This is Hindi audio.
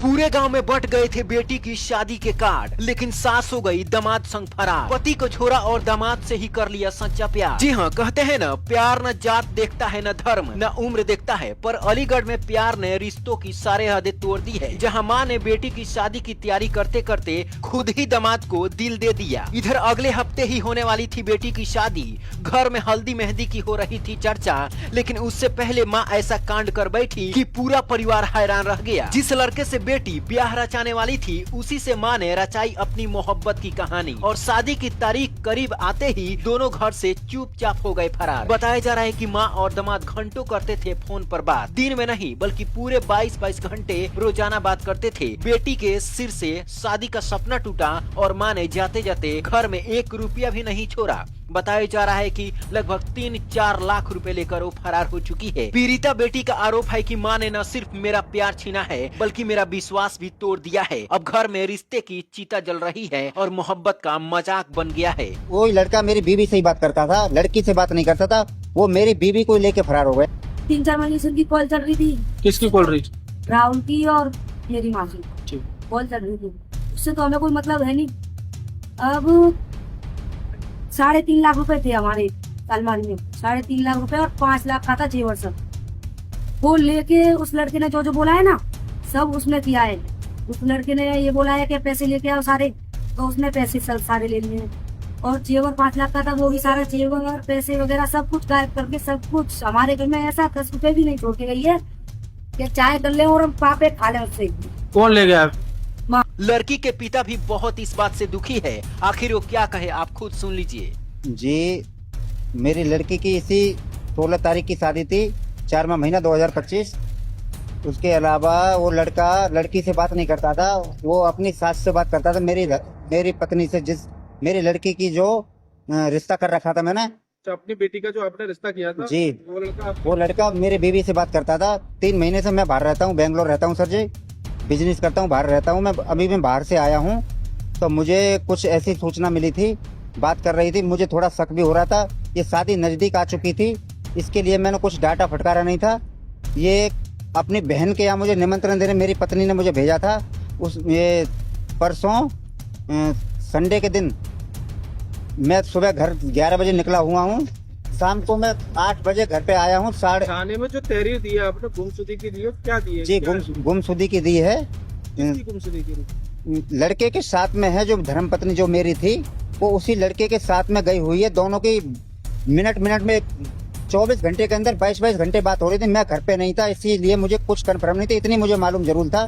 पूरे गांव में बंट गए थे बेटी की शादी के कार्ड, लेकिन सास हो गई दामाद संग फरार। पति को छोड़ा और दामाद से ही कर लिया सच्चा प्यार। जी हाँ, कहते हैं न, प्यार न जात देखता है न धर्म न उम्र देखता है, पर अलीगढ़ में प्यार ने रिश्तों की सारे हदें तोड़ दी है। जहाँ माँ ने बेटी की शादी की तैयारी करते करते खुद ही दामाद को दिल दे दिया। इधर अगले हफ्ते ही होने वाली थी बेटी की शादी। घर में हल्दी मेहंदी की हो रही थी चर्चा, लेकिन उससे पहले माँ ऐसा कांड कर बैठी कि पूरा परिवार हैरान रह गया। जिस लड़के से बेटी ब्याह रचाने वाली थी, उसी से माँ ने रचाई अपनी मोहब्बत की कहानी, और शादी की तारीख करीब आते ही दोनों घर से चुपचाप हो गए फरार। बताया जा रहा है कि माँ और दामाद घंटों करते थे फोन पर बात। दिन में नहीं बल्कि पूरे 22-22 घंटे रोजाना बात करते थे। बेटी के सिर से शादी का सपना टूटा और माँ ने जाते जाते घर में 1 रुपया भी नहीं छोड़ा। बताया जा रहा है कि लगभग 3-4 लाख रुपए लेकर वो फरार हो चुकी है। पीड़िता बेटी का आरोप है कि मां ने न सिर्फ मेरा प्यार छीना है, बल्कि मेरा विश्वास भी तोड़ दिया है। अब घर में रिश्ते की चिता जल रही है और मोहब्बत का मजाक बन गया है। वो लड़का मेरी बीवी से ही बात करता था, लड़की से बात नहीं करता था। वो मेरी बीवी को लेके फरार हो गए। 3-4 महीने से उनकी कॉल चल रही थी। किसकी कॉल रही? राहुल की और मेरी माँ की कॉल चल रही थी। उससे तो हमें कोई मतलब है नहीं। अब 3.5 लाख रुपए थे हमारे सलमान में, 3.5 लाख रुपए और 5 लाख का था जेवर सब। वो लेके उस लड़के ने जो बोला है ना, सब उसने किया है। उस लड़के ने ये बोला है कि पैसे लेके आओ सारे, तो उसने पैसे सारे ले लिए हैं। और जेवर 5 लाख का था, वो भी सारा जेवर और पैसे वगैरह सब कुछ गायब करके, सब कुछ हमारे घर में ऐसा 10 रुपए भी नहीं छोड़ के गई है कि चाय कर ले और हम पापे खा ले उससे। कौन ले गया? लड़की के पिता भी बहुत इस बात से दुखी है। आखिर वो क्या कहे, आप खुद सुन लीजिए। जी, मेरी लड़की की इसी 16 तारीख की शादी थी, 4वां महीना 2025। उसके अलावा वो लड़का लड़की से बात नहीं करता था, वो अपनी सास से बात करता था। मेरी पत्नी से, जिस मेरी लड़की की जो रिश्ता कर रखा था मैंने, तो अपनी बेटी का जो आपने रिश्ता किया था, जी, वो लड़का मेरी बीवी से बात करता था। 3 महीने से मैं बाहर रहता हूँ, बेंगलोर रहता हूँ सर जी, बिजनेस करता हूँ, बाहर रहता हूँ। मैं बाहर से आया हूँ, तो मुझे कुछ ऐसी सूचना मिली थी, बात कर रही थी, मुझे थोड़ा शक भी हो रहा था। ये शादी नज़दीक आ चुकी थी, इसके लिए मैंने कुछ डाटा फटकारा नहीं था। ये अपनी बहन के यहाँ मुझे निमंत्रण देने मेरी पत्नी ने मुझे भेजा था। ये परसों संडे के दिन मैं सुबह घर 11 बजे निकला हुआ हूँ, शाम को मैं 8 बजे घर पे आया हूँ। थाने में जो तहरीर दी है आपने गुमशुदगी की दी है, क्या दी है? जी, गुमशुदगी की दी है। गुमशुदगी की लड़के के साथ में है, जो धर्मपत्नी जो मेरी थी, वो उसी लड़के के साथ में गई हुई है। दोनों की मिनट में 24 घंटे के अंदर 22-22 घंटे बात हो रही थी। मैं घर पे नहीं था, इसीलिए मुझे कुछ कन्फर्म नहीं था। इतनी मुझे मालूम जरूर था